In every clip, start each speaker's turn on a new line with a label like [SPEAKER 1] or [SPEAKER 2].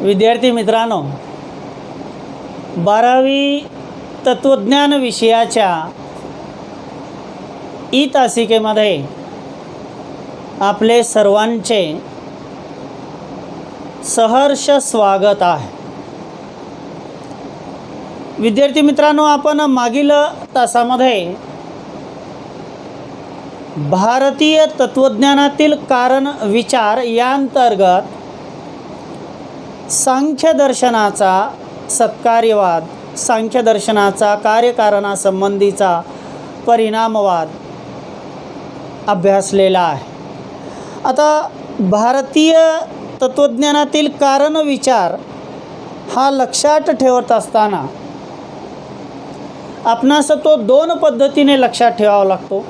[SPEAKER 1] विद्यार्थी मित्रांनो, 12वी तत्वज्ञान विषयाच्या ई तासिकेमध्ये आपले सर्वांचे सहर्ष स्वागत आहे. विद्यार्थी मित्रांनो, आपण मागील तासामध्ये भारतीय तत्वज्ञानातील कारण विचार या अंतर्गत सांख्यदर्शनाचा सत्कार्यवाद, सांख्यदर्शनाचा कार्यकारणासंबंधीचा परिणामवाद अभ्यासलेला आहे. आता भारतीय तत्वज्ञानातील कारण विचार हा लक्षात ठेवत असताना आपणास तो दोन पद्धतीने लक्षात ठेवावा लागतो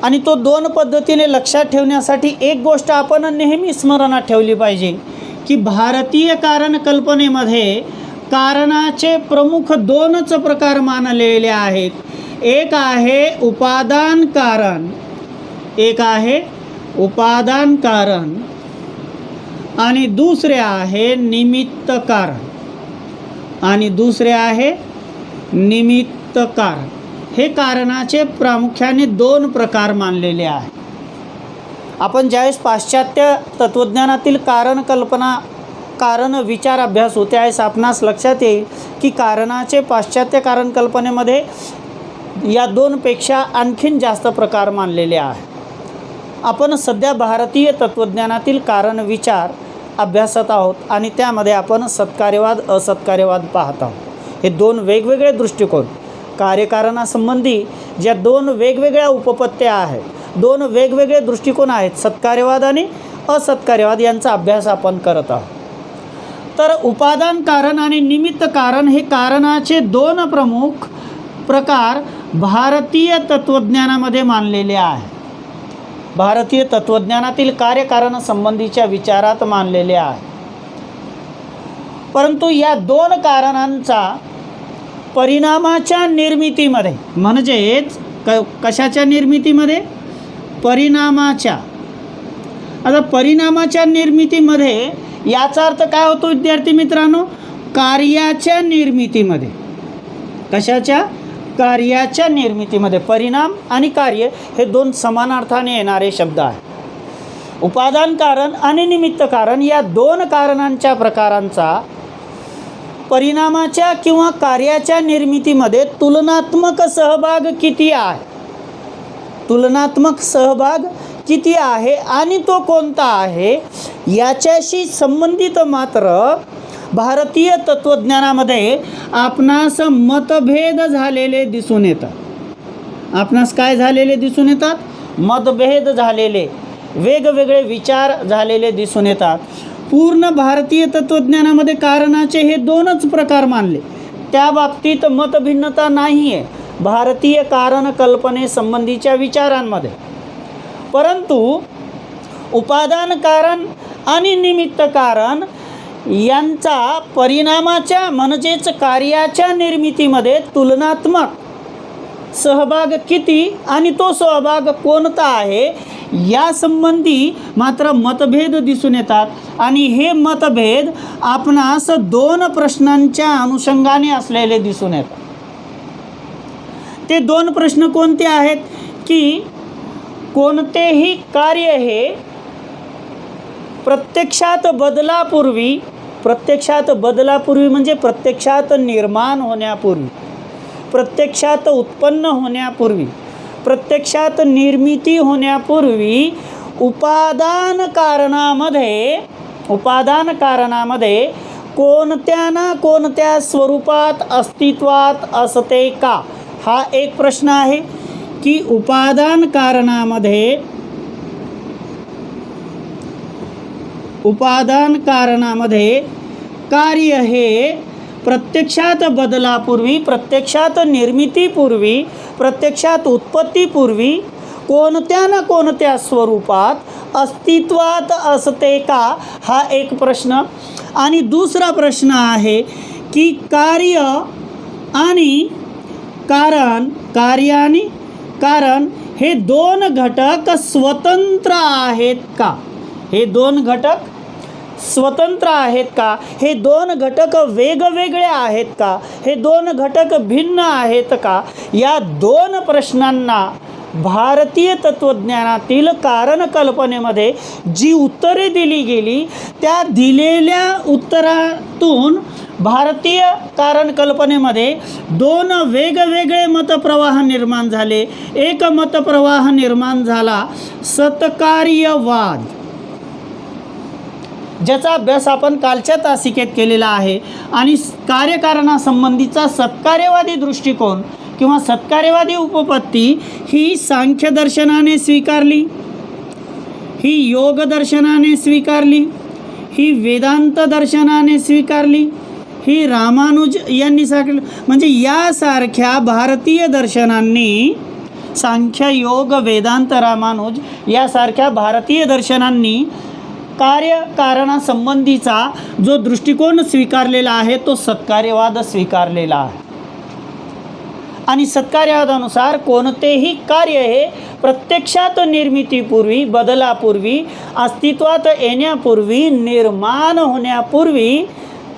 [SPEAKER 1] आणि तो दोन पद्धतीने लक्षात ठेवण्यासाठी एक गोष्ट आपण नेहमी स्मरणात ठेवली पाहिजे की भारतीय कारण कल्पनेमध्ये कारणाचे प्रमुख दोनच प्रकार मानलेले आहेत. एक आहे उपादान कारण, एक आहे उपादान कारण आणि दुसरे आहे निमित्त कारण, आणि दुसरे आहे निमित्त कारण. हे कारणाचे प्रामुख्याने दोन प्रकार मानलेले आहेत. आपण ज्यावेळेस पाश्चात्य तत्वज्ञानातील कारण कल्पना, कारण विचार अभ्यासू त्यावेळेस आपणास लक्षात येईल की कारणाचे पाश्चात्य कारण कल्पनेमध्ये या दोनपेक्षा आणखीन जास्त प्रकार मानलेले आहेत. आपण सध्या भारतीय तत्वज्ञानातील कारण विचार अभ्यासत आहोत आणि त्यामध्ये आपण सत्कार्यवाद असत्कार्यवाद पाहत आहोत. हे दोन वेगवेगळे दृष्टिकोन, कार्यकारणासंबंधी ज्या दोन वेगवेगळ्या उपपत्त्या आहेत, दोन वेगवेगळे दृष्टिकोन आहेत, सत्कार्यवाद आणि असत्कार्यवाद, यांचा अभ्यास आपण करत आहोत. तर उपादान कारण आणि निमित्त कारण हे कारणाचे दोन प्रमुख प्रकार भारतीय तत्वज्ञानामध्ये मानलेले आहेत. भारतीय तत्वज्ञानातील कार्यकारणसंबंधीच्या विचारात मानलेले आहे. परंतु या दोन कारणांचा परिणामाच्या निर्मितीमध्ये, म्हणजेच कशाच्या निर्मितीमध्ये, परिणामाच्या. आता परिणामाच्या निर्मितीमध्ये याचा अर्थ काय होतो विद्यार्थी मित्रांनो? कार्याच्या निर्मितीमध्ये. कशाच्या? कार्याच्या निर्मितीमध्ये. परिणाम आणि कार्य हे दोन समानार्थाने येणारे शब्द आहेत. उपादान कारण आणि निमित्त कारण या दोन कारणांच्या प्रकारांचा परिणामाच्या किंवा कार्याच्या निर्मितीमध्ये तुलनात्मक सहभाग किती आहे, तुलनात्मक सहभाग किती आहे आणि तो कोणता आहे याच्याशी संबंधित मात्र भारतीय तत्वज्ञानामध्ये आपणास मतभेद झालेले दिसून येतात. आपणास काय झालेले दिसून येतात? मतभेद झालेले, वेगवेगळे विचार झालेले दिसून येतात. पूर्ण भारतीय तत्वज्ञानामध्ये कारणाचे हे दोनच प्रकार मानले, त्या बाबतीत मतभिन्नता नाही आहे भारतीय कारण कल्पनेसंबंधीच्या विचारांमध्ये. परंतु उपादान कारण आणि निमित्त कारण यांचा परिणामाच्या म्हणजेच कार्याच्या निर्मितीमध्ये तुलनात्मक सहभाग किती आणि तो सहभाग कोणता आहे यासंबंधी मात्र मतभेद दिसून येतात. आणि हे मतभेद आपणास दोन प्रश्नांच्या अनुषंगाने असलेले दिसून येतात. ते दोन प्रश्न कोणते आहेत की कोणतेही कार्य हे प्रत्यक्षात बदलापूर्वी म्हणजे प्रत्यक्षात निर्माण होण्यापूर्वी, प्रत्यक्षात उत्पन्न होण्यापूर्वी, प्रत्यक्षात निर्मिती होण्यापूर्वी उपादान कारणामध्ये कोणत्या ना कोणत्या स्वरूपात अस्तित्वात असते का, हा एक प्रश्न आहे. की उपादान कारणामध्ये कार्य हे प्रत्यक्षात बदलापूर्वी, प्रत्यक्षात निर्मितीपूर्वी, प्रत्यक्षात उत्पत्तीपूर्वी कोणत्या ना कोणत्या स्वरूपात अस्तित्वात असते का, हा एक प्रश्न. आणि दुसरा प्रश्न आहे की कार्य आणि कारण हे दोन घटक स्वतंत्र आहेत का, हे दोन घटक स्वतंत्र आहेत का? हे दोन घटक वेगवेगळे आहेत का? हे दोन घटक भिन्न आहेत का? या दोन प्रश्नांना भारतीय तत्त्वज्ञानातील कारणकल्पनेमध्ये जी उत्तरे दिली गेली, त्या दिलेल्या उत्तरातून भारतीय कारणकल्पनेमध्ये दोन वेगवेगळे मतप्रवाह निर्माण झाले. एक मतप्रवाह निर्माण झाला सत्कार्यवाद, ज्याचा अभ्यास आपण कालच्या तासिकेत केलेला आहे. आणि कार्यकारणासंबंधीचा सत्कार्यवादी दृष्टिकोन किंवा सत्कार्यवादी उपपत्ती ही सांख्य दर्शनाने स्वीकारली, ही योग दर्शनाने स्वीकारली, ही वेदांत दर्शनाने स्वीकारली, ही रामानुज यांनी सांगितलं. म्हणजे यासारख्या भारतीय दर्शनांनी, सांख्य योग वेदांत रामानुज यासारख्या भारतीय दर्शनांनी कार्यकारणासंबंधीचा जो दृष्टिकोन स्वीकारलेला आहे तो सत्कार्यवाद स्वीकारलेला आहे. आणि सत्कार्यवादानुसार कोणतेही कार्य हे प्रत्यक्षात निर्मितीपूर्वी, बदलापूर्वी, अस्तित्वात येण्यापूर्वी, निर्माण होण्यापूर्वी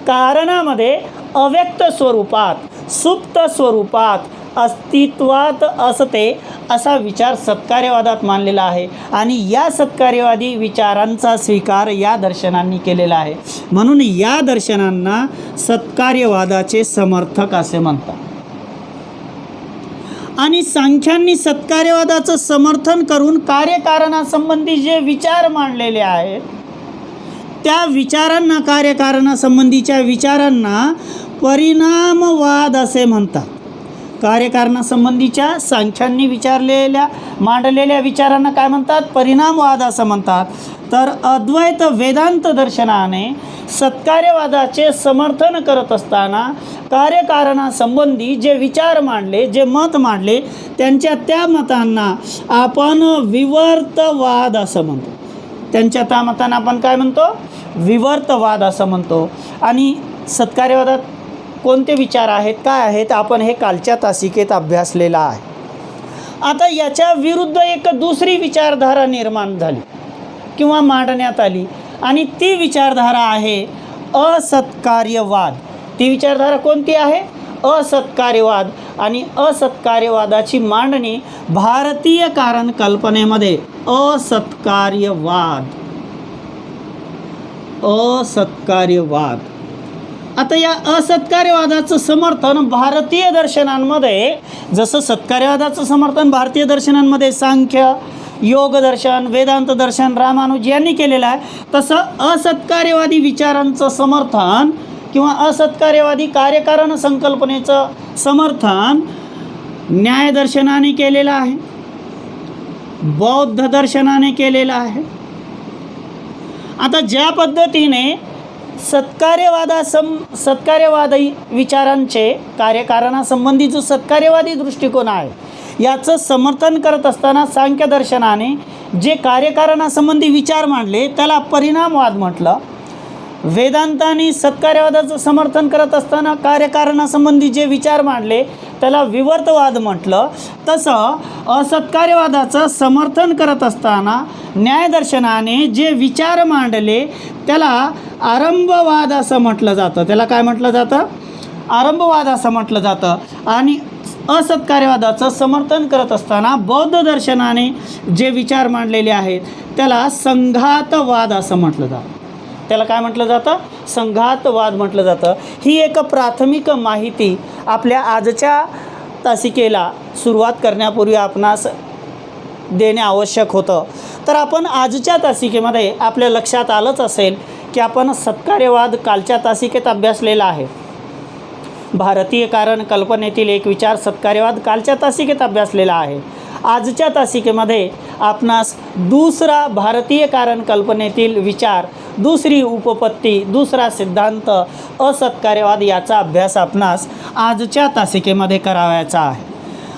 [SPEAKER 1] कारणामध्ये अव्यक्त स्वरूपात, सुप्त स्वरूपात अस्तित्वात असते असा विचार सत्कार्यवादात मानलेला आहे. आणि या सत्कार्यवादी विचारांचा स्वीकार या दर्शनांनी केलेला आहे. म्हणून या दर्शनांना सत्कार्यवादाचे समर्थक असे म्हणतात. आणि सांख्यांनी सत्कार्यवादाचं समर्थन करून कार्यकारणासंबंधी जे विचार मांडलेले आहेत त्या विचारांना, कार्यकारणासंबंधीच्या विचारांना परिणामवाद असे म्हणतात. कार्यकारणासंबंधीच्या सांख्यांनी मांडलेल्या विचारांना काय म्हणतात? परिणामवाद असं म्हणतात. तर अद्वैत वेदांत दर्शनाने सत्कार्यवादाचे समर्थन करत असताना कार्यकारणासंबंधी जे विचार मांडले, जे मत मांडले, त्या मतांना आपण विवर्तवाद असं म्हणतो. त्या मतांना आपण काय म्हणतो? विवर्तवाद असं म्हणतो. आणि सत्कार्यवादात कोणते विचार आहेत, काय आहेत, आपण हे कालच्या तासिकेत अभ्यासलेला आहे. आता याच्या विरुद्ध एक दुसरी विचारधारा निर्माण झाली किंवा मांडण्यात आली आणि ती विचारधारा आहे असत्कार्यवाद. ती विचारधारा कोणती आहे? असत्कार्यवाद. आणि असत्कार्यवादाची मांडणी भारतीय कारणकल्पनेमध्ये असत्कार्यवाद. आता या असत्कार्यवादाचं समर्थन भारतीय दर्शनांमध्ये, जसं सत्कार्यवादाचं समर्थन भारतीय दर्शनांमध्ये सांख्य, योग दर्शन, वेदांत दर्शन, रामानुज यांनी केलेलं आहे, तसं असत्कार्यवादी विचारांचं समर्थन किंवा असत्कार्यवादी कार्यकारण संकल्पनेचं समर्थन न्याय दर्शनाने केलेलं आहे, बौद्ध दर्शनाने केलेलं आहे. आता ज्या पद्धतीने सत्कार्यवादी विचारांचे कार्यकारणासंबंधी जो सत्कार्यवादी दृष्टिकोन आहे याचं समर्थन करत असताना सांख्य दर्शनाने जे कार्यकारणासंबंधी विचार मांडले त्याला परिणामवाद म्हटलं. वेदांताने सत्कार्यवादाचं समर्थन करत असताना कार्यकारणासंबंधी जे विचार मांडले त्याला विवर्तवाद म्हटलं. तसं असत्कार्यवादाचं समर्थन करत असताना न्यायदर्शनाने जे विचार मांडले त्याला आरंभवाद असं म्हटलं जातं. त्याला काय म्हटलं जातं? आरंभवाद असं म्हटलं जातं. आणि असत्कार्यवादाचं समर्थन करत असताना बौद्ध दर्शनाने जे विचार मांडलेले आहेत त्याला संघातवाद असं म्हटलं जातं. त्याला काय म्हटलं जातं? संघातवाद म्हटलं जातं. ही एक प्राथमिक माहिती आपल्या आजच्या तासिकेला सुरुवात करण्यापूर्वी आपणास देणे आवश्यक होतं. तर आपण आजच्या तासिकेमध्ये आपल्या लक्षात आलंच असेल की आपण सत्कार्यवाद कालच्या तासिकेत अभ्यासलेला आहे. भारतीय कारण कल्पनेतील एक विचार सत्कार्यवाद कालच्या तासिकेत अभ्यासलेला आहे. आजच्या तासिकेमध्ये आपणास दुसरा भारतीय कारण कल्पनेतील विचार, दुसरी उपपत्ती, दुसरा सिद्धांत असत्कार्यवाद याचा अभ्यास आपणास आजच्या तासिकेमध्ये करावयाचा आहे.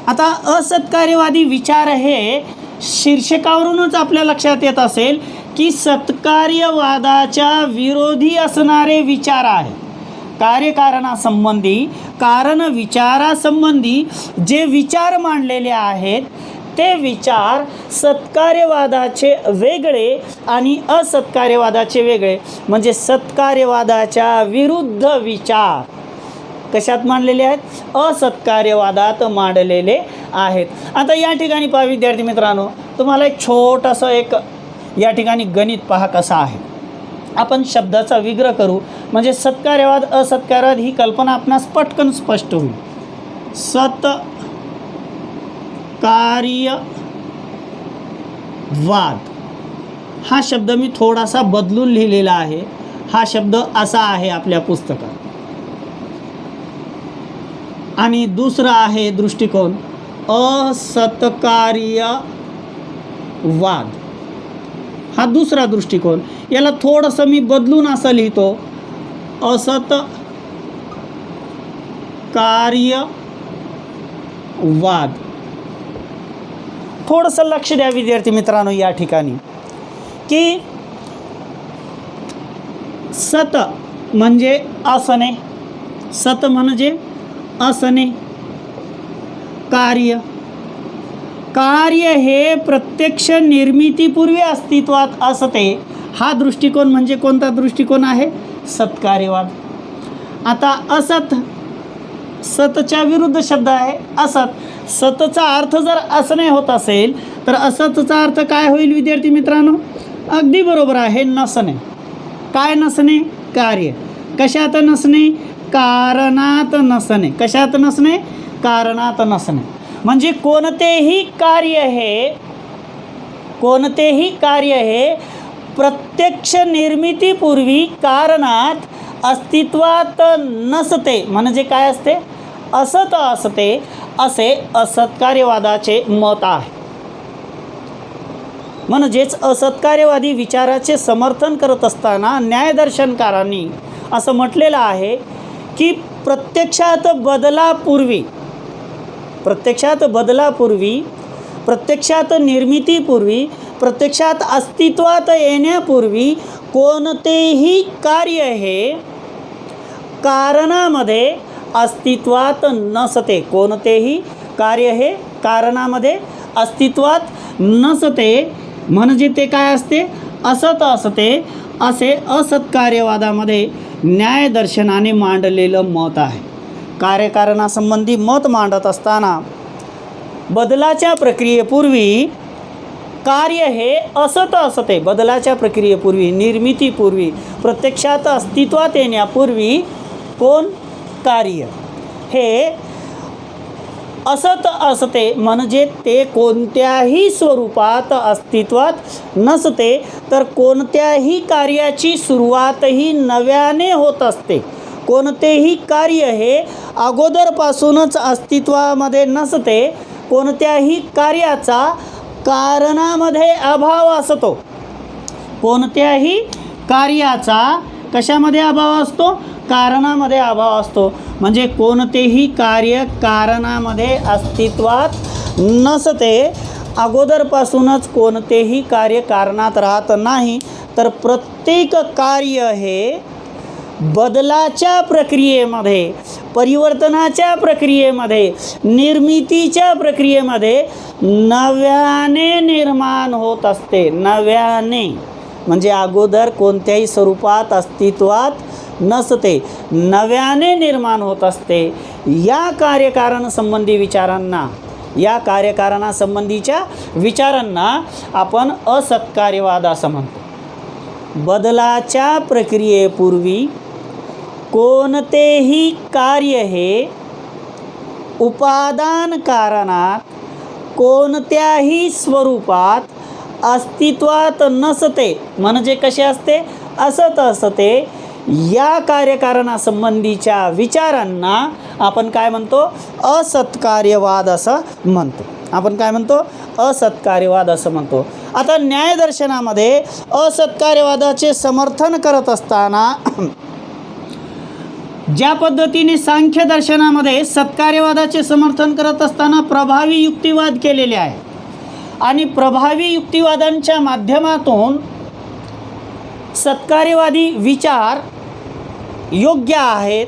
[SPEAKER 1] आता असत्कार्यवादी विचार हे शीर्षकावरूनच आपल्या लक्षात येत असेल की सत्कार्यवादाच्या विरोधी असणारे विचार आहे. कार्यकारणासंबंधी, कारण विचारासंबंधी जे विचार मांडलेले आहेत ते विचार सत्कार्यवादाचे वेगळे आणि असत्कार्यवादाचे वेगळे, म्हणजे सत्कार्यवादाच्या विरुद्ध विचार कशात मांडलेले आहेत? असत्कार्यवादात मांडलेले आहेत. आता या ठिकाणी पहा विद्यार्थी मित्रांनो, तुम्हाला एक छोटंसं एक या ठिकाणी गणित पहा कसं आहे. आपण शब्दाचा विग्रह करू म्हणजे सत्कार्यवाद असत्कार्यवाद ही कल्पना आपणास पटकन स्पष्ट होईल. सत्कार्यवाद हा शब्द मी थोडासा बदलून लिहिलेला आहे. हा शब्द असा आहे आपल्या पुस्तकात. आणि दुसरा आहे दृष्टिकोन असत्कार्यवाद, हा दुसरा दृष्टिकोन. याला थोडंसं मी बदलून असं लिहितो, असत्कार्यवाद. थोडंसं लक्ष द्या विद्यार्थी मित्रांनो या ठिकाणी की सत म्हणजे असणे, सत म्हणजे असणे. कार्य, कार्य हे प्रत्यक्ष निर्मितीपूर्वी अस्तित्वात असते. हा दृष्टिकोन म्हणजे कोणता दृष्टिकोन आहे? सत्कार्यवाद. आता असत, सतच्या विरुद्ध शब्द आहे असत. सतचा अर्थ जर असणे होत असेल तर असतचा अर्थ काय होईल विद्यार्थी मित्रांनो? अगदी बरोबर आहे, नसणे. काय नसणे? कार्य. कशात नसणे? कारणात नसणे. कशात नसणे? कारणात नसणे. म्हणजे कोणतेही कार्य हे प्रत्यक्ष निर्मितीपूर्वी कारणात अस्तित्वात नसते. म्हणजे काय असते? असत असते, असे असत्कार्यवादाचे मत आहे. म्हणजेच असत्कार्यवादी विचाराचे समर्थन करत असताना न्यायदर्शनकारांनी असं म्हटलेलं आहे की प्रत्यक्षात बदलापूर्वी, प्रत्यक्षात निर्मितीपूर्वी, प्रत्यक्षात अस्तित्वात येण्यापूर्वी कोणतेही कार्य हे कारणामध्ये अस्तित्वात नसते. कोणतेही कार्य हे कारणामध्ये अस्तित्वात नसते. म्हणजे ते काय असते? असत असते. असे असत्कार्यवादामध्ये न्यायदर्शनाने मांडलेलं मत आहे. कार्यकारणासंबंधी मत मांडत असताना बदलाच्या प्रक्रियेपूर्वी कार्य हे असत असते. बदलाच्या प्रक्रियेपूर्वी, निर्मितीपूर्वी, प्रत्यक्षात अस्तित्वात येण्यापूर्वी कोण? कार्य हे असत असते. म्हणजे ते कोणत्याही स्वरूपात अस्तित्वात नसते, तर कोणत्याही कार्याची सुरुवातही नव्याने होत असते. कोणतेही कार्य हे अगोदरपासूनच अस्तित्वामध्ये नसते. कोणत्याही कार्याचा कारणामध्ये अभाव असतो. कोणत्याही कार्याचा कशामध्ये अभाव असतो? कारणामध्ये अभाव असतो. म्हणजे कोणतेही कार्य कारणामध्ये अस्तित्वात नसते. अगोदरपासूनच कोणतेही कार्य कारणात राहत नाही, तर प्रत्येक कार्य हे बदलाच्या प्रक्रियेमध्ये, परिवर्तनाच्या प्रक्रियेमध्ये, निर्मितीच्या प्रक्रियेमध्ये नव्याने निर्माण होत असते. नव्याने म्हणजे अगोदर कोणत्याही स्वरूपात अस्तित्वात नसते, नव्याने निर्माण होत असते. या कार्यकारणसंबंधी विचारांना, या कार्यकारणासंबंधीच्या विचारांना आपण असत्कार्यवाद असं म्हणतो. बदलाच्या प्रक्रियेपूर्वी कोणतेही कार्य हे उपादान कारणात कोणत्याही स्वरूपात अस्तित्वात नसते. म्हणजे कसे असते? असत असते. या कार्यकारणासंबंधीच्या विचारांना आपण काय म्हणतो? असत्कार्यवाद असं म्हणतो. आपण काय म्हणतो? असत्कार्यवाद असं म्हणतो. आता न्यायदर्शनामध्ये असत्कार्यवादाचे समर्थन करत असताना ज्या पद्धतीने सांख्य दर्शनामध्ये सत्कार्यवादाचे समर्थन करत असताना प्रभावी युक्तिवाद केलेले आहे आणि प्रभावी युक्तिवादांच्या माध्यमातून सत्कार्यवादी विचार योग्य आहेत,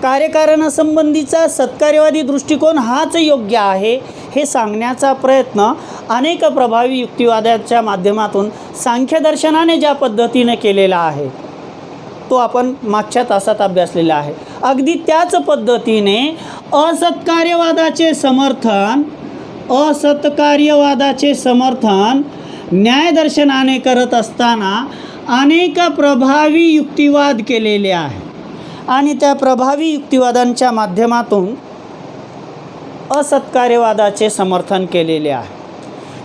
[SPEAKER 1] कार्यकारणासंबंधीचा सत्कार्यवादी दृष्टिकोन हाच योग्य आहे हे सांगण्याचा प्रयत्न अनेक प्रभावी युक्तिवादाच्या माध्यमातून सांख्यदर्शनाने ज्या पद्धतीने केलेला आहे तो आपण मागच्या तासात अभ्यासलेला आहे. अगदी त्याच पद्धतीने असत्कार्यवादाचे समर्थन न्यायदर्शनाने करत असताना अनेक प्रभावी युक्तिवाद केलेले आहे आणि त्या प्रभावी युक्तिवादांच्या माध्यमातून असत्कार्यवादाचे समर्थन केलेले आहे.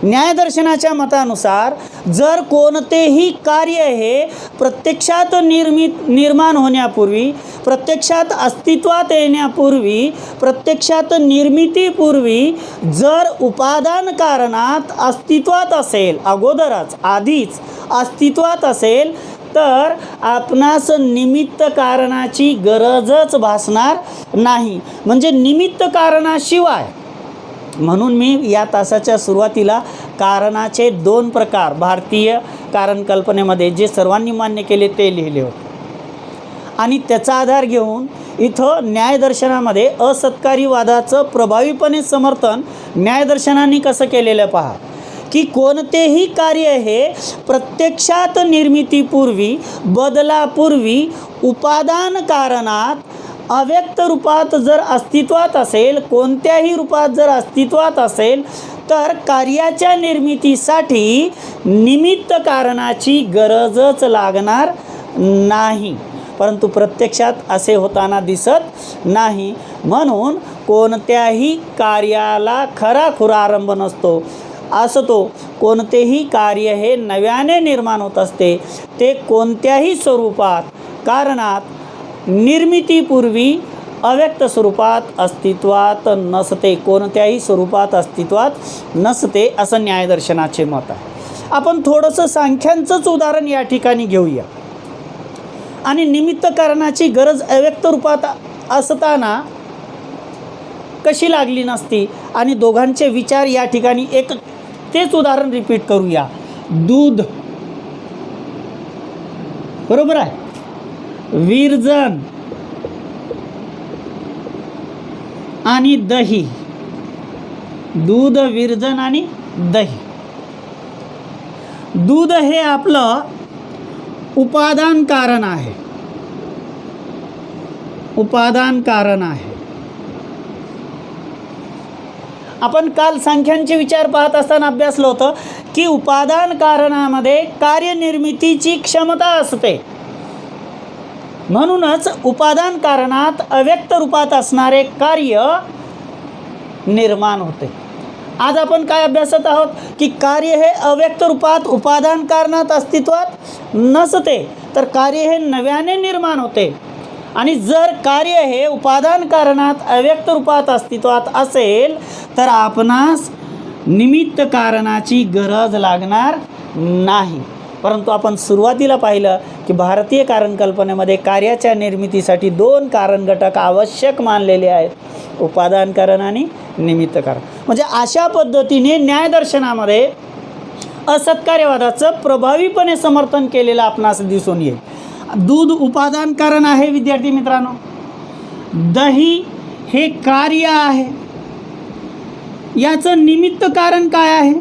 [SPEAKER 1] न्यायदर्शनाच्या मतानुसार जर कोणतेही कार्य हे प्रत्यक्षात निर्माण होण्यापूर्वी, प्रत्यक्षात अस्तित्वात येण्यापूर्वी, प्रत्यक्षात निर्मितीपूर्वी जर उपादान कारणात अस्तित्वात असेल, अगोदरच आधीच अस्तित्वात असेल, तर आपणास निमित्त कारणाची गरजच भासणार नाही. म्हणजे निमित्त कारणाशिवाय, म्हणून मी या तासाच्या सुरुवातीला कारणाचे 2 प्रकार भारतीय कारण कल्पनेमध्ये जे सर्वांनी मान्य केले ते लिहिले होते आणि त्याचा आधार घेऊन इथं न्यायदर्शनामध्ये असत्कार्यवादाचं प्रभावीपणे समर्थन न्यायदर्शनाने कसं केलेलं पहा की कोणतेही कार्य हे प्रत्यक्षात निर्मितीपूर्वी, बदलापूर्वी उपादान कारणात अव्यक्त रूपात जर अस्तित्वात असेल, कोणत्याही रूपात जर अस्तित्वात असेल, तर कार्याच्या निर्मितीसाठी निमित्त कारणाची गरजच लागणार नाही. परंतु प्रत्यक्षात असे होताना दिसत नाही. म्हणून कोणत्याही कार्याला खराखुरा आरंभ नसतो असतो. कोणतेही कार्य हे नव्याने निर्माण होत असते. ते कोणत्याही स्वरूपात, कारणात, निर्मितीपूर्वी अव्यक्त स्वरूपात अस्तित्वात नसते. कोणत्याही स्वरूपात अस्तित्वात नसते असं न्यायदर्शनाचे मत आहे. आपण थोडंसं सांख्यांचंच उदाहरण या ठिकाणी घेऊया. आणि निमित्त कारणाची गरज अव्यक्त रूपात असताना कशी लागली नसती आणि दोघांचे विचार या ठिकाणी तेच उदाहरण रिपीट करूया. दूध, बरोबर आहे, विरजन आणि दही. दूध, विरजन आणि दही. दूध हे आपलं उपादान कारण आहे. उपादान कारण आहे. आपण काल संख्यांचे विचार पाहत असताना अभ्यासलं होतं की उपादान कारणामध्ये कार्यनिर्मितीची क्षमता असते. म्हणूनच उपादान कारणात अव्यक्त रूपात असणारे कार्य निर्माण होते. आज आपण काय अभ्यासत आहोत की कार्य हे अव्यक्त रूपात उपादान कारणात अस्तित्वात नसते, तर कार्य हे नव्याने निर्माण होते. आणि जर कार्य हे उपादान कारणात अव्यक्त रूपात अस्तित्वात असेल तर आपणास निमित्त कारणाची गरज लागणार नाही. परंतु आपण सुरुवातीला पाहिलं की भारतीय कारण कल्पनेमध्ये कार्याच्या निर्मितीसाठी 2 कारण घटक आवश्यक मानलेले आहेत, उपादान कारण आणि निमित्त कारण. म्हणजे अशा पद्धतीने न्यायदर्शनामध्ये असत्कार्यवादाचं प्रभावीपणे समर्थन केलेलं आपणास दिसून येईल. दूध उपादान कारण आहे विद्यार्थी मित्रांनो. दही हे कार्य आहे. याचं निमित्त कारण काय आहे?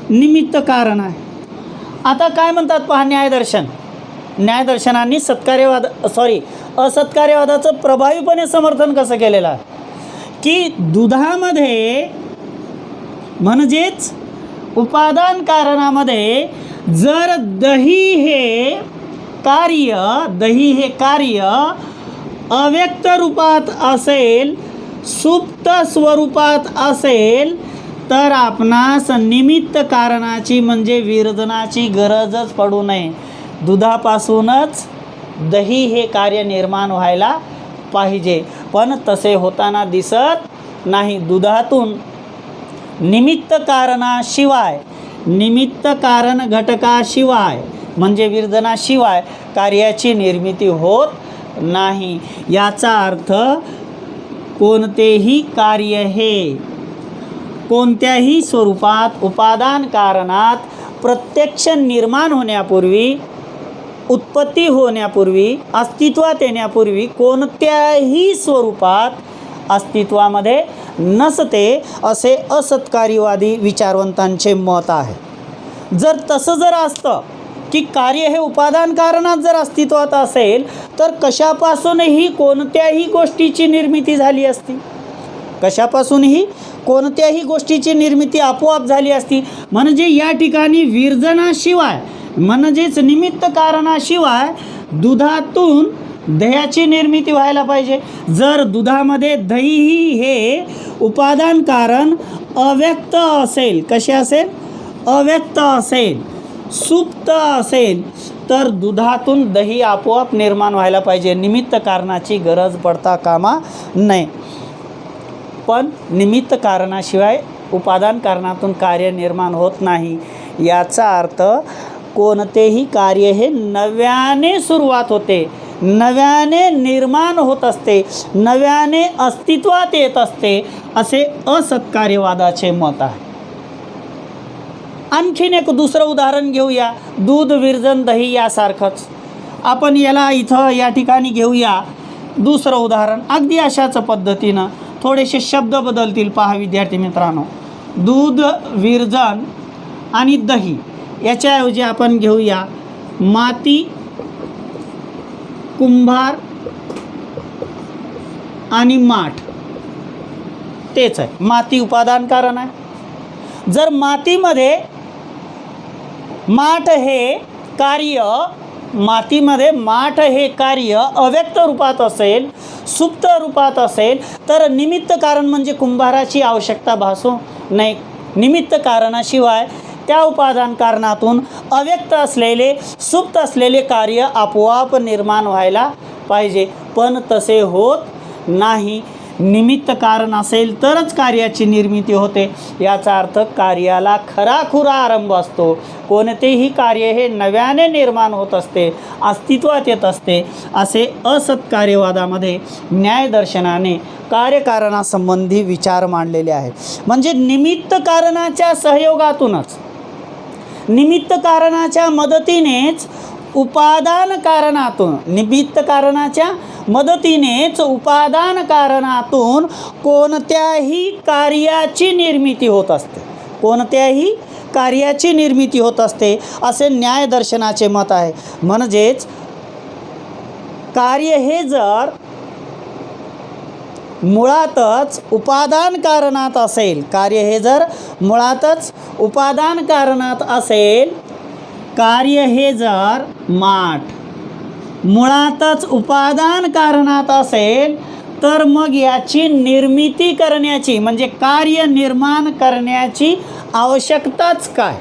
[SPEAKER 1] निमित्त कारण आहे. आता काय म्हणतात पहा न्यायदर्शन. न्यायदर्शनांनी असत्कार्यवादाचं प्रभावीपणे समर्थन कसं केलेलं आहे की दुधामध्ये म्हणजेच उपादान कारणामध्ये जर दही हे कार्य अव्यक्त रूपात असेल, सुप्त स्वरूपात असेल, तर आपणास निमित्त कारणाची म्हणजे विरजनाची गरजच पडू नये. दुधापासूनच दही हे कार्य निर्माण व्हायला पाहिजे, पण तसे होताना दिसत नाही. दुधातून निमित्त कारणाशिवाय, निमित्त कारण घटकाशिवाय म्हणजे विरजनाशिवाय कार्याची निर्मिती होत नाही. याचा अर्थ कोणतेही कार्य हे कोणत्याही स्वरूपात उपादान कारणात प्रत्यक्ष निर्माण होण्यापूर्वी, उत्पत्ती होण्यापूर्वी, अस्तित्वात येण्यापूर्वी कोणत्याही स्वरूपात अस्तित्वामध्ये नसते, असे असत्कार्यवादी विचारवंतांचे मत आहे. जर असतं की कार्य हे उपादान कारणात जर अस्तित्वात असेल तर कशापासूनही कोणत्याही गोष्टीची निर्मिती झाली असती, कशापासूनही कोणत्याही गोष्टीची निर्मिती आपोआप झाली असती. म्हणजे या ठिकाणी विरजनाशिवाय म्हणजेच निमित्त कारणाशिवाय दुधातून दह्याची निर्मिती व्हायला पाहिजे. जर दुधामध्ये दही हे उपादान कारण अव्यक्त असेल, कसे असेल, अव्यक्त असेल, सुप्त असेल, तर दुधातून दही आपोआप निर्माण व्हायला पाहिजे, निमित्त कारणाची गरज पडता कामा नये. पण निमित्त कारणाशिवाय उपादान कारणातून कार्य निर्माण होत नाही. याचा अर्थ कोणतेही कार्य हे नव्याने सुरुवात होते, नव्याने निर्माण होत असते, नव्याने अस्तित्वात येत असते, असे असत्कार्यवादाचे मत आहे. आणखीन एक दुसरं उदाहरण घेऊया, दूध, विरजन, दही यासारखंच. आपण याला इथं या ठिकाणी घेऊया दुसरं उदाहरण. अगदी अशाच पद्धतीनं थोडेसे शब्द बदलतील पहा विद्यार्थी मित्रांनो. दूध, विरजन आणि दही याच्याऐवजी आपण घेऊया माती, कुंभार आणि माठ. तेच आहे, माती उपादान कारण आहे. जर मातीमध्ये माठ हे कार्य, मातीमध्ये माठ हे कार्य अव्यक्त रूपात असेल, सुप्त रूपात असेल, तर निमित्त कारण म्हणजे कुंभाराची आवश्यकता भासू नाही. निमित्त कारणाशिवाय त्या उपादान कारणातून अव्यक्त असलेले, सुप्त असलेले कार्य आपोआप निर्माण व्हायला पाहिजे, पण तसे होत नाही. निमित्त कारण असेल तरच कार्याची निर्मिती होते. याचा अर्थ कार्याला खराखुरा आरंभ असतो. कोणतेही कार्य हे नव्याने निर्माण होत असते, अस्तित्वात येत असते, असे असत्कार्यवादामध्ये न्यायदर्शनाने कार्यकारणासंबंधी विचार मांडलेले आहेत. म्हणजे निमित्त कारणाच्या सहयोगातूनच, निमित्त कारणाच्या मदतीनेच उपादान कारणातून, निमित्त कारणाच्या मदतीनेच उपादान कारणातून कोणत्याही कार्याची निर्मिती होत असते, कोणत्याही कार्याची निर्मिती होत असते, असे न्यायदर्शनाचे मत आहे. म्हणजेच कार्य हे जर मुळातच उपादान कारणात असेल, कार्य हे जर मुळातच उपादान कारणात असेल, कार्य हे जर माठ मुळातच उपादान कारणात असेल, तर मग याची निर्मिती करण्याची म्हणजे कार्य निर्माण करण्याची आवश्यकताच काय?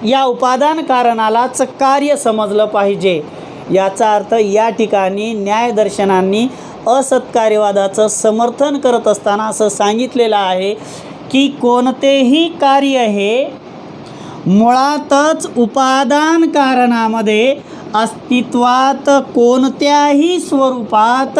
[SPEAKER 1] या उपादान कारणालाच कार्य समजलं पाहिजे. याचा अर्थ या ठिकाणी न्यायदर्शनांनी असत्कार्यवादाचं समर्थन करत असताना असं सांगितलेलं आहे की कोणतेही कार्य हे मुळातच उपादान कारणामध्ये अस्तित्वात कोणत्याही स्वरूपात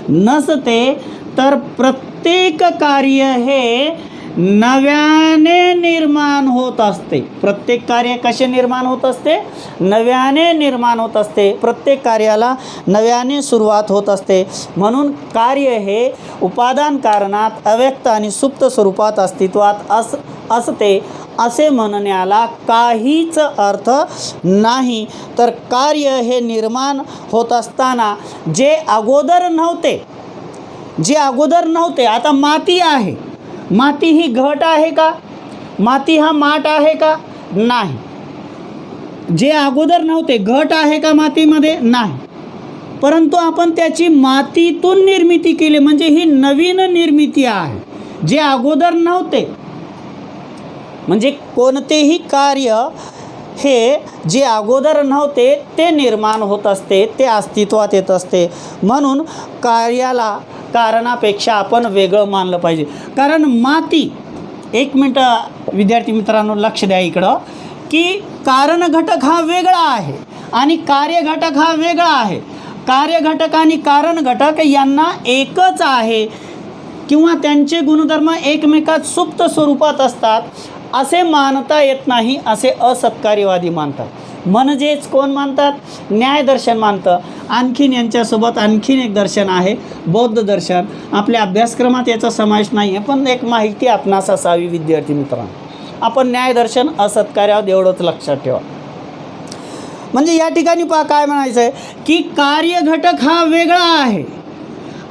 [SPEAKER 1] नसते, तर प्रत्येक कार्य हे नव्याने निर्माण होत असते. प्रत्येक कार्य कसे निर्माण होत असते? नव्याने निर्माण होत असते. प्रत्येक कार्याला नव्याने सुरुवात होत असते. म्हणून कार्य हे उपादान कारणात अव्यक्त आणि सुप्त स्वरूपात अस्तित्वात असते असे म्हणण्याला काहीच अर्थ नाही. तर कार्य हे निर्माण होत असताना जे अगोदर नव्हते, आता माती आहे, माती ही घट आहे का? माती हा माठ आहे का? नाही. जे अगोदर नव्हते, घट आहे का मातीमध्ये? नाही. परंतु आपण त्याची मातीतून निर्मिती केली म्हणजे ही नवीन निर्मिती आहे. जे अगोदर नव्हते म्हणजे कोणतेही कार्य हे जे अगोदर नव्हते ते निर्माण होत असते, ते अस्तित्वात येत असते. म्हणून कार्याला कारणापेक्षा आपण वेगळं मानलं पाहिजे. कारण माती, एक मिनटं विद्यार्थी मित्रांनो लक्ष द्या इकडं, की कारण घटक हा वेगळा आहे आणि कार्य घटक हा वेगळा आहे. कार्य घटक आणि कारण घटक यांना एकच आहे किंवा त्यांचे गुणधर्म एकमेकात सुप्त स्वरूपात असतात असे मानता येत नाही, असे असत्कार्यवादी मानतात. म्हणजेच कोण मानतात? न्यायदर्शन मानतं. आणखीन यांच्यासोबत आणखीन एक दर्शन आहे, बौद्ध दर्शन. आपल्या अभ्यासक्रमात याचा समावेश नाही आहे, पण एक माहिती आपणास असावी विद्यार्थी मित्रांनो. आपण न्यायदर्शन असत्कार्य आहोत एवढंच लक्षात ठेवा. म्हणजे या ठिकाणी पहा काय म्हणायचं आहे की कार्य घटक हा वेगळा आहे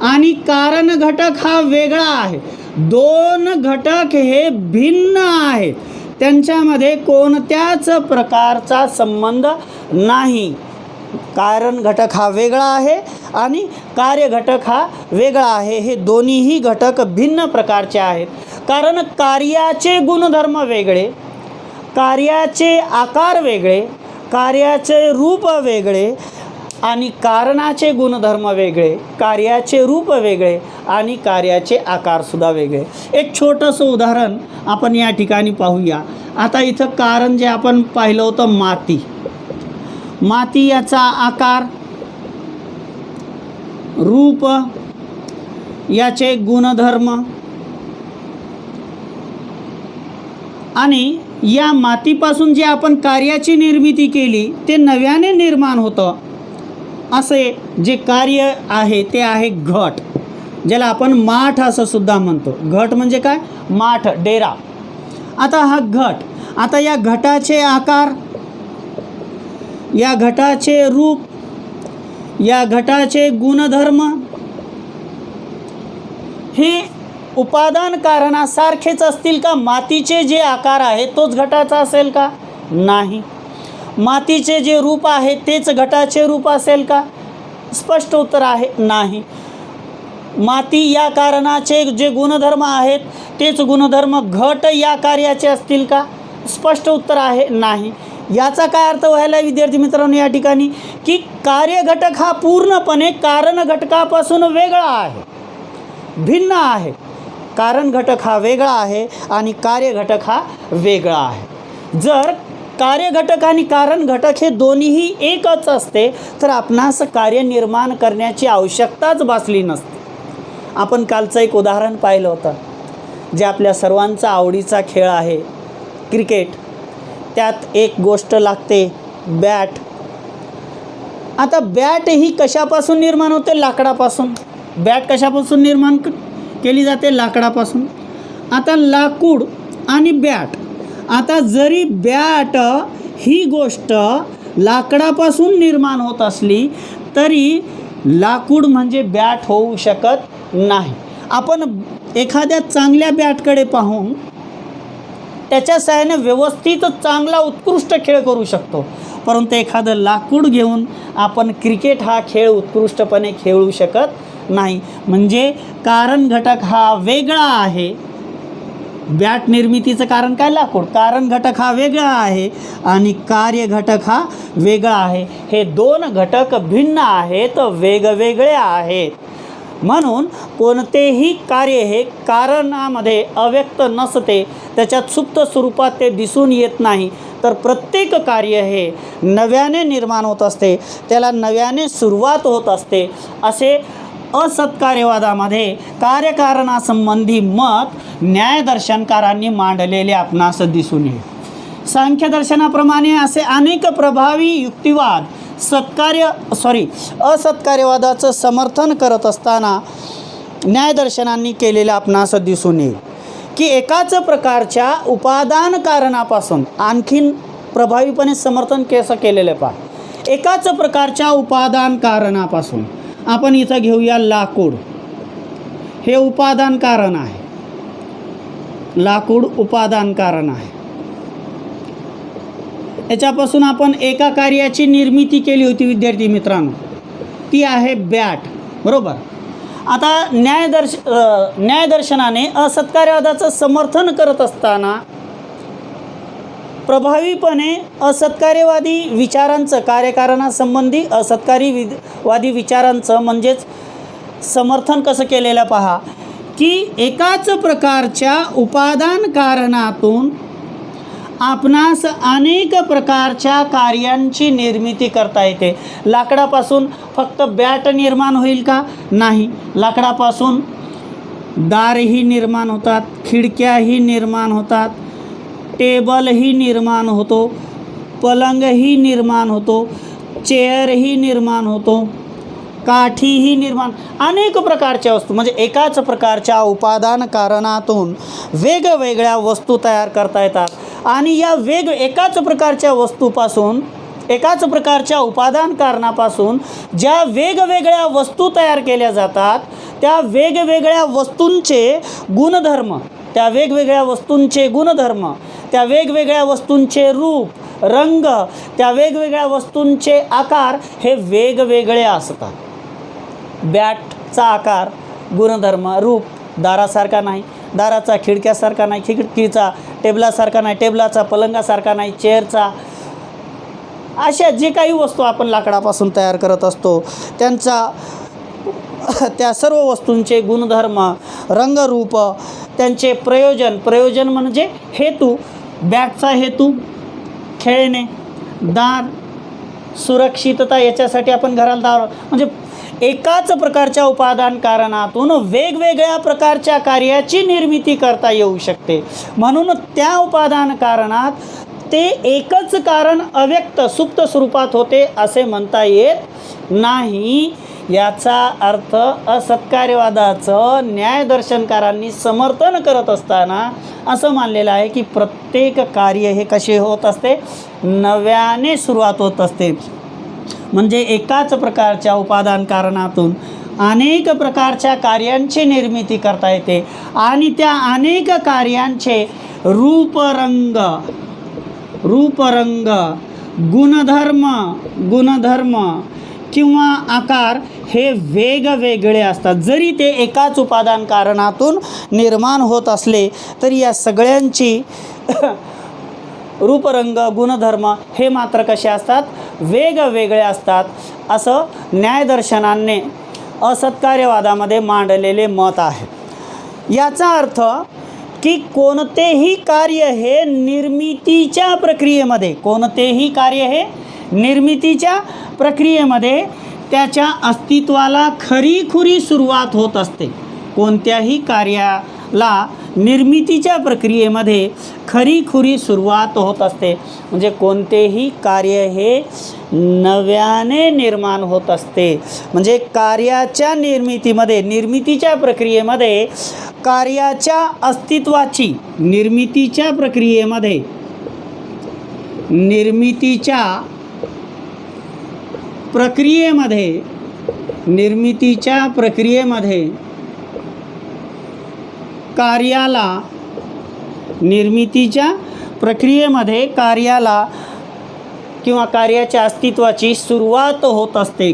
[SPEAKER 1] आणि कारण घटक हा वेगळा आहे. दोन घटक हे भिन्न आहेत, त्यांच्यामध्ये कोणत्याच प्रकारचा संबंध नाही. कारण घटक हा वेगळा आहे आणि कार्य घटक हा वेगळा आहे. हे दोन्हीही घटक भिन्न प्रकारचे आहेत. कारण कार्याचे गुणधर्म वेगळे, कार्याचे आकार वेगळे, कार्याचे रूप वेगळे आणि कारणाचे गुणधर्म वेगळे, कार्याचे रूप वेगळे आणि कार्याचे आकारसुद्धा वेगळे. एक छोटंसं उदाहरण आपण या ठिकाणी पाहूया. आता इथं कारण जे आपण पाहिलं होतं माती, माती याचा आकार, रूप, याचे गुणधर्म आणि या मातीपासून जे आपण कार्याची निर्मिती केली ते नव्याने निर्माण होतं. असे जे कार्य आहे ते आहे घट, ज्याला आपण माठ असं सुद्धा म्हणतो. घट म्हणजे काय? माठ, डेरा. आता हा घट, आता या घटाचे आकार, या घटाचे रूप, या घटाचे गुणधर्म हे उपादान कारणासारखेच असतील का? मातीचे जे आकार आहे तोच घटाचा असेल का? नाही. मातीचे जे रूप आहे तेच घटाचे रूप असेल का? स्पष्ट उत्तर आहे नाही. माती या कारणाचे जे गुणधर्म आहेत तेच गुणधर्म घट या कार्याचे असतील का? स्पष्ट उत्तर आहे नाही. याचा काय अर्थ व्हायला विद्यार्थी मित्रांनो या ठिकाणी की कार्य घटक हा पूर्णपणे कारण घटकापासून वेगळा आहे, भिन्न आहे. कारण घटक हा वेगळा आहे आणि कार्य घटक हा वेगळा आहे. जर कार्य घटक आणि कारण घटक हे दोन्हीही एकच असते तर आपणास कार्य निर्माण करण्याची आवश्यकताच भासली नसते. आपण कालचं एक उदाहरण पाहिलं होतं, जे आपल्या सर्वांचा आवडीचा खेळ आहे क्रिकेट. त्यात एक गोष्ट लागते, बॅट. आता बॅट ही कशापासून निर्माण होते? लाकडापासून. बॅट कशापासून निर्माण केली जाते? लाकडापासून. आता लाकूड आणि बॅट, आता जरी बॅट ही गोष्ट लाकडापासून निर्माण होत असली तरी लाकूड म्हणजे बॅट होऊ शकत नाही. आपण एखाद्या चांगल्या बॅटकडे पाहून त्याच्या सहाय्याने व्यवस्थित चांगला उत्कृष्ट खेळ करू शकतो, परंतु एखादं लाकूड घेऊन आपण क्रिकेट हा खेळ उत्कृष्टपणे खेळू शकत नाही. म्हणजे कारण घटक हा वेगळा आहे. बॅट निर्मितीचं कारण काय? लाकूड. कारण घटक हा वेगळा आहे आणि कार्य घटक हा वेगळा आहे. हे दोन घटक भिन्न आहेत, वेगवेगळे आहेत. म्हणून कोणतेही कार्य हे कारणामध्ये अव्यक्त नसते, त्याच्यात सुप्त स्वरूपात ते दिसून येत नाही. तर प्रत्येक कार्य हे नव्याने निर्माण होत असते, त्याला नव्याने सुरुवात होत असते. असे असत्कार्यवादामध्ये कार्यकारणासंबंधी मत न्यायदर्शनकारांनी मांडलेले आपणास दिसून येईल. सांख्यदर्शनाप्रमाणे असे अनेक प्रभावी युक्तिवाद असत्कार्यवादाचं समर्थन करत असताना न्यायदर्शनांनी केलेलं आपणास दिसून येईल की एकाच प्रकारच्या उपादान कारणापासून आणखीन प्रभावीपणे समर्थन कसं केलेलं पहा. एकाच प्रकारच्या उपादान कारणापासून आपण इथं घेऊया लाकूड. हे उपादान कारण आहे, लाकूड उपादान कारण आहे. याच्यापासून आपण एका कार्याची निर्मिती केली होती विद्यार्थी मित्रांनो, ती आहे बॅट, बरोबर. आता न्यायदर्शनाने असत्कार्यवादाचं समर्थन करत असताना प्रभावीपणे असत्कार्यवादी विचारांचं, कार्यकारणासंबंधी असत्कार्यवादी विचारांचं म्हणजेच समर्थन कसं केलेलं पहा की एकाच प्रकारच्या उपादान कारणातून आपणास अनेक प्रकारच्या कार्यांची निर्मिती करता येते. लाकडापासून फक्त बॅट निर्माण होईल का? नाही. लाकडापासून दारही निर्माण होतात, खिडक्याही निर्माण होतात, टेबलही निर्माण होतो, पलंगही निर्माण होतो, चेअरही निर्माण होतो, काठीही निर्माण, अनेक प्रकारच्या वस्तू म्हणजे एकाच प्रकारच्या उपादान कारणातून वेगवेगळ्या वस्तू तयार करता येतात। आणि या एकाच प्रकारच्या वस्तूपासून, एकाच प्रकारच्या उपादान कारणापासून ज्या वेगवेगळ्या वस्तू तयार केल्या जातात त्या वेगवेगळ्या वस्तूंचे गुणधर्म, त्या वेगवेगळ्या वस्तूंचे गुणधर्म, त्या वेगवेगळ्या वस्तूंचे रूप, रंग, त्या वेगवेगळ्या वस्तूंचे आकार हे वेगवेगळे असतात। बॅटचा आकार, गुणधर्म, रूप दारासारखा नाही, दाराचा खिडक्यासारखा नाही, खिडकीचा टेबलासारखा नाही, टेबलाचा पलंगासारखा नाही, चेअरचा, अशा जे काही वस्तू आपण लाकडापासून तयार करत असतो त्या सर्व वस्तूंचे गुणधर्म, रंगरूप, त्यांचे प्रयोजन म्हणजे हेतू, बॅटचा हेतू खेळणे, दार सुरक्षितता, याच्यासाठी आपण घराला दार, म्हणजे एकाच प्रकारच्या उपादान कारणातून वेगवेगळ्या प्रकारच्या कार्याची निर्मिती करता येऊ शकते। म्हणून त्या उपादान कारणात ते एकच कारण अव्यक्त सुप्त स्वरूपात होते असे म्हणता येत नाही। याचा अर्थ असत्कार्यवादाचं न्यायदर्शनकारांनी समर्थन करत असताना असं मानलेलं आहे की प्रत्येक कार्य हे कसे होत असते, नव्याने सुरुवात होत असते। म्हणजे एकाच प्रकारच्या उपादान कारणातून अनेक प्रकारच्या कार्यांची निर्मिती करता येते आणि त्या अनेक कार्यांचे रूपरंग, गुणधर्म किंवा आकार हे वेगवेगळे असतात। जरी ते एकाच उपादान कारणातून निर्माण होत असले तरी या सगळ्यांची रूपरंग, गुणधर्म हे मात्र कसे असतात, वेगवेगळे असतात, असं न्यायदर्शनाने असत्कार्यवादामध्ये मांडलेले मत आहे। याचा अर्थ की कोणतेही कार्य हे निर्मितीच्या प्रक्रियेमध्ये त्याच्या अस्तित्वाला खरीखुरी सुरुवात होत असते। कोणत्याही कार्याला निर्मितीच्या प्रक्रियेमध्ये खरीखुरी सुरुवात होत असते। म्हणजे कोणतेही कार्य हे नव्याने निर्माण होत असते। म्हणजे कार्याच्या निर्मितीच्या प्रक्रियेमध्ये कार्याच्या अस्तित्वाची, निर्मितीच्या प्रक्रियेमध्ये कार्याला किंवा कार्याच्या अस्तित्वाची सुरुवात होत असते,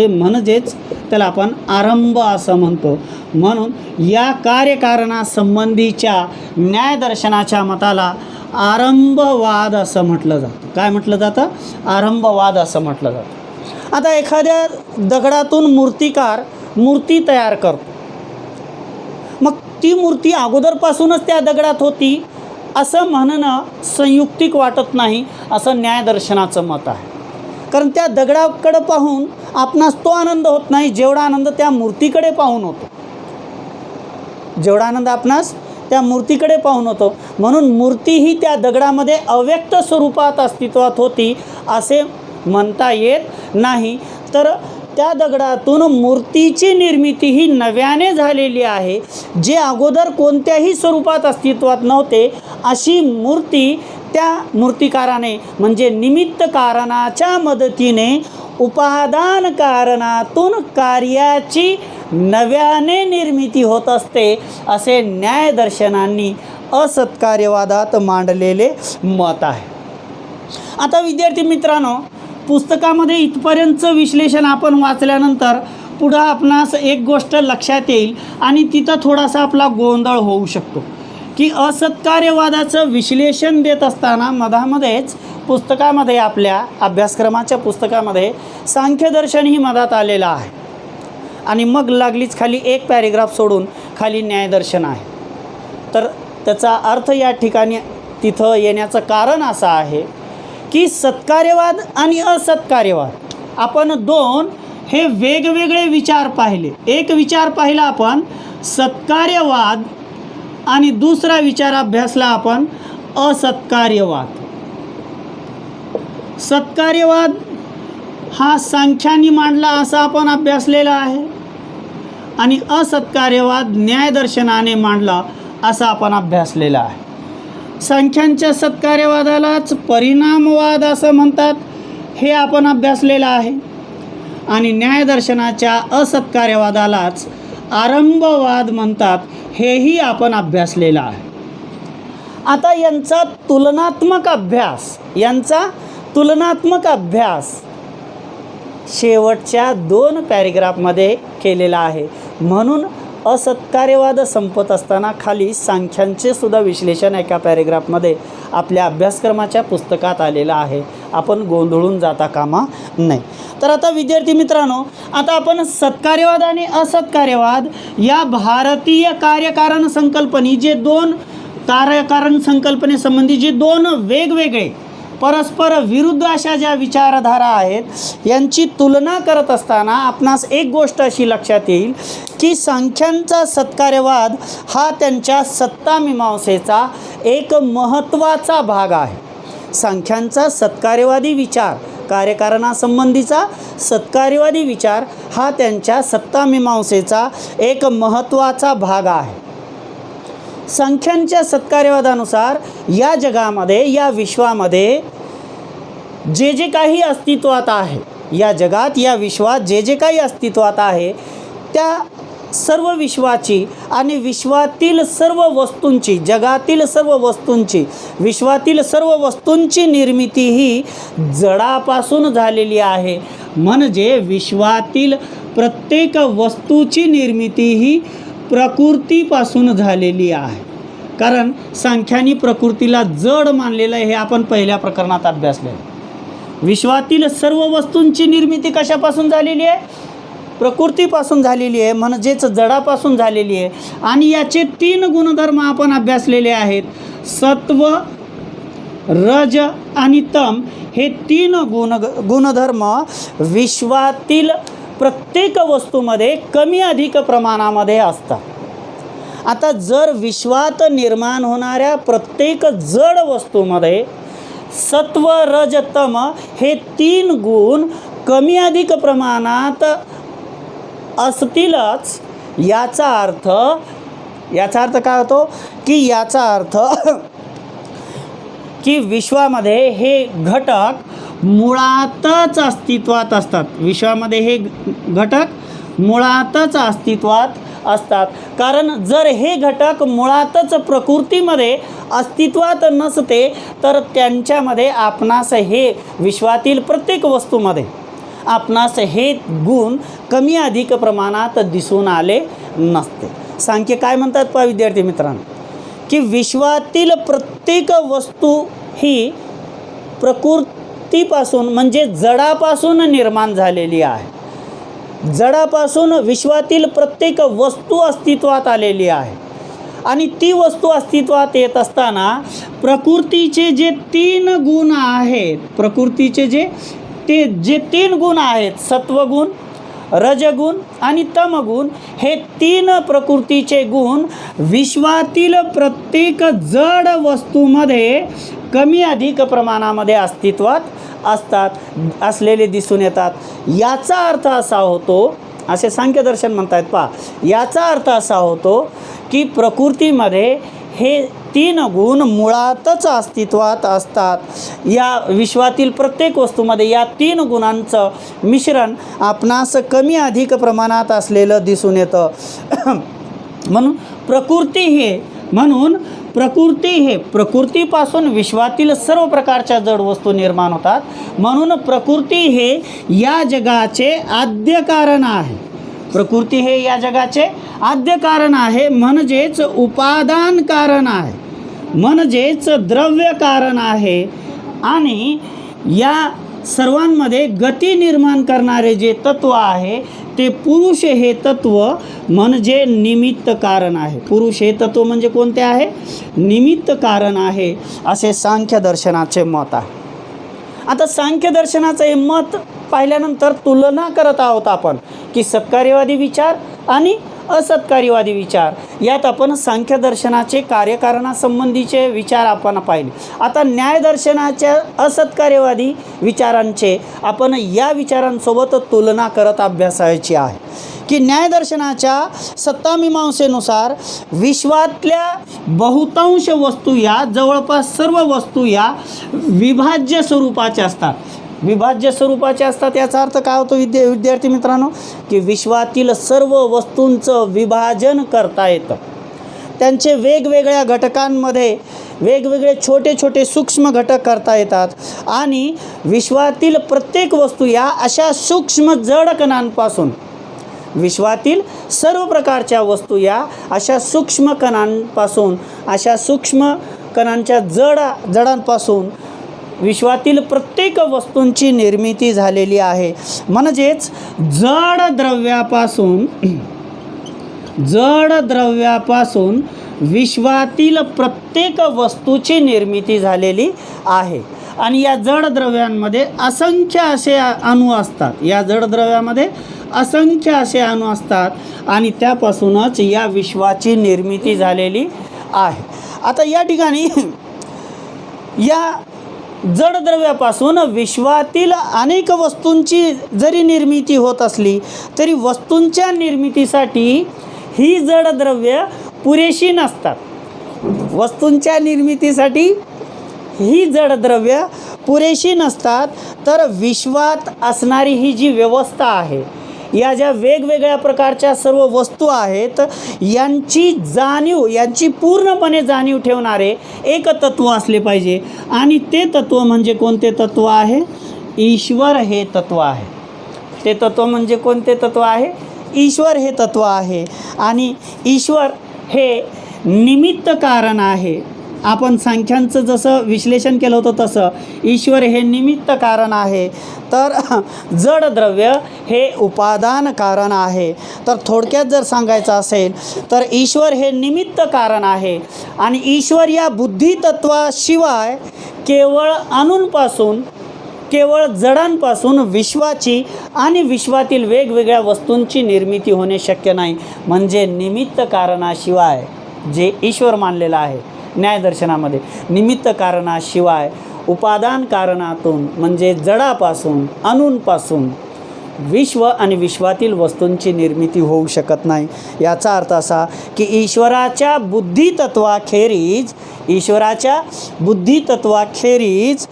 [SPEAKER 1] म्हणजेच त्याला आपण आरंभ असं म्हणतो। म्हणून या कार्यकारणासंबंधीच्या न्यायदर्शनाच्या मताला आरंभवाद असं म्हटलं जातं। काय म्हटलं जातं? आरंभवाद असं म्हटलं जातं। आता एखाद्या दगडातून मूर्तिकार मूर्ती तयार करतो, मग ती मूर्ती अगोदरपासूनच त्या दगडात होती असं म्हणणं संयुक्तिक वाटत नाही, असं न्यायदर्शनाचं मत आहे। कारण त्या दगडाकडे पाहून आपणास तो आनंद होत नाही जेवढा आनंद त्या मूर्तीकडे पाहून होतो, म्हणून मूर्ती ही त्या दगडामध्ये अव्यक्त स्वरूपात अस्तित्वात होती असे म्हणता येत नाही। तर त्या दगडातून मूर्तीची निर्मिती ही नव्याने झालेली आहे, जे अगोदर कोणत्याही स्वरूपात अस्तित्वात नव्हते। अशी मूर्ती त्या मूर्तिकाराने म्हणजे निमित्त कारणाच्या मदतीने उपादान कारणातून कार्याची नव्याने निर्मिती होत असते, असे न्यायदर्शनांनी असत्कार्यवादात मांडलेले मत आहे। आता विद्यार्थी मित्रांनो, पुस्तकामध्ये इथपर्यंतचं विश्लेषण आपण वाचल्यानंतर पुढं आपणास एक गोष्ट लक्षात येईल आणि तिथं थोडासा आपला गोंधळ होऊ शकतो की असत्कार्यवादाचं विश्लेषण देत असताना मधामध्येच पुस्तकामध्ये, आपल्या अभ्यासक्रमाच्या पुस्तकामध्ये सांख्यदर्शन ही मधात आलेलं आहे आणि मग लागलीच खाली एक पॅरेग्राफ सोडून खाली न्यायदर्शन आहे। तर त्याचा अर्थ या ठिकाणी तिथं येण्याचं कारण असं आहे की सत्कार्यवाद आणि असत्कार्यवाद आपण दोन हे वेगवेगळे विचार पाहिले। एक विचार पाहिला आपण सत्कार्यवाद आणि दुसरा विचार अभ्यासला आपण असत्कार्यवाद. सत्कार्यवाद हा सांख्यांनी मांडला असा आपण अभ्यासलेला आहे आणि असत्कार्यवाद न्यायदर्शनाने मांडला असा आपण अभ्यासलेला आहे. सांख्यांच्या सत्कार्यवादालाच परिणामवाद असं म्हणतात, हे आपण अभ्यासलेलं आहे आणि न्यायदर्शनाच्या असत्कार्यवादालाच आरंभवाद म्हणतात, हेही आपण अभ्यासलेलं आहे. आता यांचा तुलनात्मक अभ्यास शेवटच्या 2 पॅरेग्राफमध्ये केलेला आहे. म्हणून असत्कार्यवाद संपत असताना खाली सांख्यांचे सुद्धा विश्लेषण एका पॅरेग्राफमध्ये आपल्या अभ्यासक्रमाच्या पुस्तकात आलेलं आहे. आपण गोंधळून जाता कामा नाही. तर आता विद्यार्थी मित्रांनो, आता आपण सत्कार्यवाद आणि असत्कार्यवाद या भारतीय कार्यकारण संकल्पने जे 2 कार्यकारण संकल्पनेसंबंधी जे 2 वेगवेगळे परस्पर विरुद्ध अशा ज्या विचारधारा आहेत यांची तुलना करत असताना आपणास एक गोष्ट अशी लक्षात येईल की सांख्यांचा सत्कार्यवाद हा त्यांच्या सत्तामीमांसेचा एक महत्त्वाचा भाग आहे. सांख्यांचा सत्कार्यवादी विचार, कार्यकारणासंबंधीचा सत्कार्यवादी विचार हा त्यांच्या सत्तामीमांसेचा एक महत्त्वाचा भाग आहे. सांख्यांच्या सत्कार्यवादानुसार या जगामध्ये, या विश्वामध्ये जे जे काही अस्तित्वात आहे, या जगात, या विश्वात जे जे काही अस्तित्वात आहे त्या सर्व विश्वाची आणि विश्वातील सर्व वस्तूंची, जगातील सर्व वस्तूंची, विश्वातील सर्व वस्तूंची निर्मिती ही जडापासून झालेली आहे. म्हणजे विश्वातील प्रत्येक वस्तूची निर्मिती ही प्रकृतीपासून झालेली आहे. कारण सांख्यांनी प्रकृतीला जड मानलेलं आहे, हे आपण पहिल्या प्रकरणात अभ्यासले. विश्वातील सर्व वस्तूंची निर्मिती कशापासून झालेली आहे? प्रकृतीपासून झालेली आहे, म्हणजेच जडापासून झालेली आहे. आणि याचे 3 गुणधर्म आपण अभ्यासलेले आहेत. सत्व, रज आणि तम हे 3 गुणधर्म विश्वातील प्रत्येक वस्तूमध्ये कमी अधिक प्रमाणामध्ये असतात. आता जर विश्वात निर्माण होणाऱ्या प्रत्येक जड वस्तूमध्ये सत्व, रज, तम हे 3 गुण कमी अधिक प्रमाणात असतीलच, याचा अर्थ काय होतो की याचा अर्थ की विश्वामध्ये हे घटक मुळातच अस्तित्वात असतात. विश्वामध्ये हे घटक मुळातच अस्तित्वात असतात. कारण जर हे घटक मुळातच प्रकृतीमध्ये अस्तित्वात नसते तर त्यांच्यामध्ये आपणास हे विश्वातील प्रत्येक वस्तूमध्ये आपणास हे गुण कमी अधिक प्रमाणात दिसून आले नसते. सांख्य काय म्हणतात पहा विद्यार्थी मित्रांनो, की विश्वातील प्रत्येक वस्तू ही प्रकृतीपासून म्हणजे जडापासून निर्माण झालेली आहे. जडापासून विश्वातील प्रत्येक वस्तू अस्तित्वात आलेली आहे. आणि ती वस्तू अस्तित्वात येत असताना प्रकृतीचे जे 3 गुण आहेत, प्रकृतीचे जे 3 गुण आहेत, सत्वगुण, रजगुण आणि तमगुण, हे 3 प्रकृतीचे गुण विश्वातील प्रत्येक जड वस्तूमध्ये कमी अधिक प्रमाणामध्ये अस्तित्वात असलेले दिसून येतात. याचा अर्थ असा होतो, असे सांख्यदर्शन म्हणतात पहा, याचा अर्थ असा होतो की प्रकृतीमध्ये हे 3 गुण मुळातच अस्तित्वात असतात. या विश्वातील प्रत्येक वस्तूमध्ये या 3 गुणांचं मिश्रण आपणास कमी अधिक प्रमाणात असलेलं दिसून येतं. म्हणून प्रकृतीपासून विश्वातील सर्व प्रकारच्या जड वस्तू निर्माण होतात. म्हणून प्रकृती हे या जगाचे आद्य कारण आहे. प्रकृती हे या जगाचे आद्य कारण आहे, म्हणजेच उपादान कारण आहे, म्हणजेच द्रव्य कारण आहे. आणि या सर्वांमध्ये गती निर्माण करणारे जे तत्व आहे ते पुरुष हे तत्व म्हणजे निमित्त कारण आहे. पुरुष हे तत्व म्हणजे कोणते आहे? निमित्त कारण आहे, असे सांख्य दर्शनाचे मत आहे. आता सांख्य दर्शनाचं हे मत पाहिल्यानंतर तुलना करत आहोत आपण की सत्कार्यवादी विचार आणि असत्कार्यवादी विचार, यात आपण सांख्यदर्शनाचे कार्यकारणासंबंधीचे विचार आपण पाहिले. आता न्यायदर्शनाच्या असत्कार्यवादी विचारांचे आपण या विचारांसोबत तुलना करत अभ्यासायची आहे की न्यायदर्शनाच्या सत्तामीमांसेनुसार विश्वातल्या बहुतांश वस्तू या जवळपास सर्व वस्तू या विभाज्य स्वरूपाच्या असतात. विभाज्य स्वरूपाचे असतात याचा अर्थ काय होतो विद्यार्थी मित्रांनो, की विश्वातील सर्व वस्तूंचं विभाजन करता येतं. त्यांचे वेगवेगळ्या घटकांमध्ये वेगवेगळे छोटे छोटे सूक्ष्म घटक करता येतात आणि विश्वातील प्रत्येक वस्तू या अशा सूक्ष्म जड कणांपासून, विश्वातील सर्व प्रकारच्या वस्तू या अशा सूक्ष्म कणांपासून, अशा सूक्ष्म कणांच्या जडांपासून विश्वातील प्रत्येक वस्तूंची निर्मिती झालेली आहे. म्हणजेच जड द्रव्यापासून विश्वातील प्रत्येक वस्तूची निर्मिती झालेली आहे. आणि या जड द्रव्यांमध्ये असंख्य असे अणू असतात. या जड द्रव्यामध्ये असंख्य असे अणू असतात आणि त्यापासूनच या विश्वाची निर्मिती झालेली आहे. आता या ठिकाणी या जड द्रव्यापासून विश्वातील अनेक वस्तूंची जरी निर्मिती होत असली तरी वस्तूंच्या निर्मितीसाठी ही जड द्रव्य पुरेशी नसतात. वस्तूंच्या निर्मितीसाठी ही जड द्रव्य पुरेशी नसतात. तर विश्वात असणारी ही जी व्यवस्था आहे, या ज्या वेगवेगळ्या प्रकारच्या सर्व वस्तू आहेत यांची पूर्णपणे जाणीव ठेवणारे एक तत्त्व असले पाहिजे. आणि ते तत्त्व म्हणजे कोणते तत्त्व आहे? ईश्वर हे तत्त्व आहे. ते तत्त्व म्हणजे कोणते तत्त्व आहे? ईश्वर हे तत्त्व आहे. आणि ईश्वर हे निमित्त कारण आहे. आपण संख्यांचं जसं विश्लेषण केलं होतं तसं ईश्वर हे निमित्त कारण आहे. तर जड द्रव्य हे उपादान कारण आहे. तर थोडक्यात जर सांगायचं असेल तर ईश्वर हे निमित्त कारण आहे. आणि ईश्वर या बुद्धितत्वाशिवाय केवळ अणूंपासून, केवळ जडांपासून विश्वाची आणि विश्वातील वेगवेगळ्या वस्तूंची निर्मिती होणे शक्य नाही. म्हणजे निमित्त कारणाशिवाय जे ईश्वर मानलेलं आहे न्यायदर्शनामध्ये, निमित्त कारणाशिवाय उपादान कारणातून म्हणजे जडापासून, अणूंपासून विश्व आणि विश्वातील वस्तूंची निर्मिती होऊ शकत नाही. याचा अर्थ असा की ईश्वराच्या बुद्धितत्वाखेरीज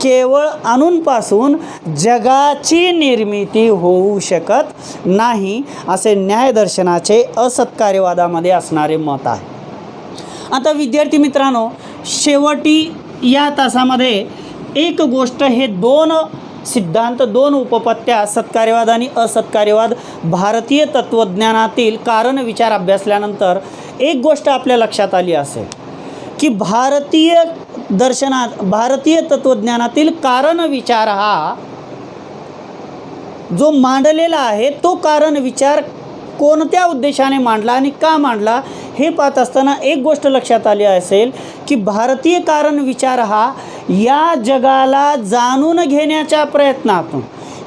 [SPEAKER 1] केवळ अणूंपासून जगाची निर्मिती होऊ शकत नाही, असे न्यायदर्शनाचे असत्कार्यवादामध्ये असणारे मत आहे. आता विद्यार्थी मित्रांनो, शेवटी या तासामध्ये एक गोष्ट, हे दोन सिद्धांत, दोन उपपत्त्या, सत्कार्यवाद आणि असत्कार्यवाद, भारतीय तत्त्वज्ञानातील कारण विचार अभ्यासल्यानंतर एक गोष्ट आपल्या लक्षात आली असेल की भारतीय तत्त्वज्ञानातील कारण विचार हा जो मांडलेला आहे तो कारण विचार कोणत्या उद्देशाने मांडला आणि का मांडला हे पाहत असताना एक गोष्ट लक्षात आली असेल की भारतीय कारण विचार हा या जगाला जाणून घेण्याच्या प्रयत्नातून,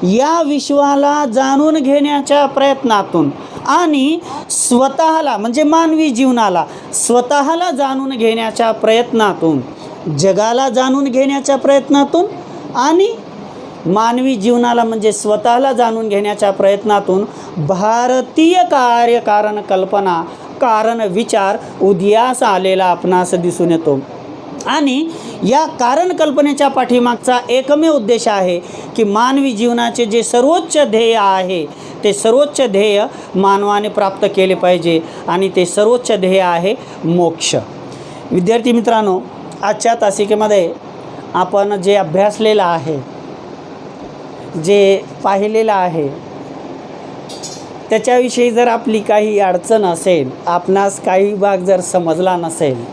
[SPEAKER 1] या विश्वाला जाणून घेण्याच्या प्रयत्नातून आणि स्वतःला म्हणजे मानवी जीवनाला स्वतःला जाणून घेण्याच्या प्रयत्नातून, जगाला जाणून घेण्याच्या प्रयत्नातून आणि मानवी जीवनाला म्हणजे स्वतःला जाणून घेण्याच्या प्रयत्नातून भारतीय कार्यकारण कल्पना, कारण विचार उदयास आलेला आपणास दिसून येतो. आणि या कारण कल्पनेच्या पाठीमागचा एकमेव उद्देश आहे की मानवी जीवनाचे जे सर्वोच्च ध्येय आहे ते सर्वोच्च ध्येय मानवाने प्राप्त केले पाहिजे आणि ते सर्वोच्च ध्येय आहे मोक्ष. विद्यार्थी मित्रांनो, आजच्या तासिकेमध्ये आपण जे अभ्यासलेलं आहे, जे पाहिलेलं आहे, त्याच्याविषयी जर आपली काही अडचण असेल, आपणास काही भाग जर समजला नसेल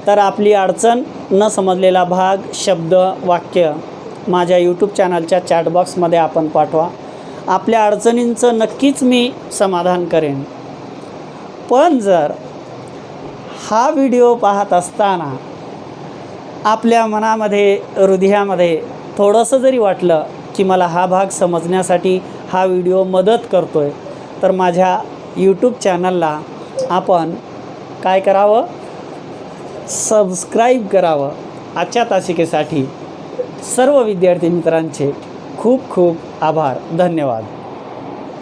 [SPEAKER 1] तर आपली अडचण, न समजलेला भाग, शब्द, वाक्य माझ्या यूट्यूब चॅनलच्या चॅटबॉक्समध्ये आपण पाठवा. आपल्या अडचणींचं नक्कीच मी समाधान करेन. पण जर हा व्हिडिओ पाहत असताना आपल्या मनामध्ये, हृदयामध्ये थोडंसं जरी वाटलं की मला हा भाग समजण्यासाठी हा व्हिडिओ मदत करतो आहे, तर माझ्या यूट्यूब चॅनलला आपण काय करावं, सबस्क्राईब करावं. आजच्या तासिकेसाठी सर्व विद्यार्थी मित्रांचे खूप खूप आभार. धन्यवाद.